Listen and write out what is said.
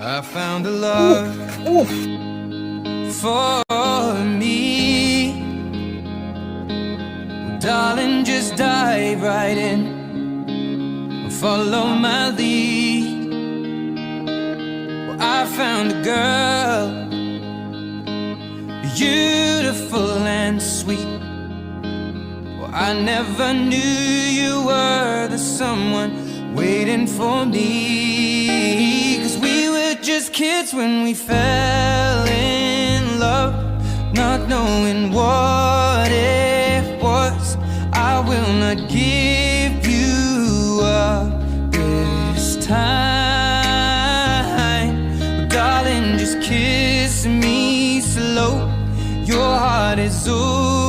I found a love for me. Darling, just dive right in, follow my lead. Well, I found a girl, beautiful and sweet. Well, I never knew you were the someone waiting for me. 'Cause we were just kids when we fell in love, not knowing what it was. I will not give you up this time. But darling, just kiss me slow. Your heart is over.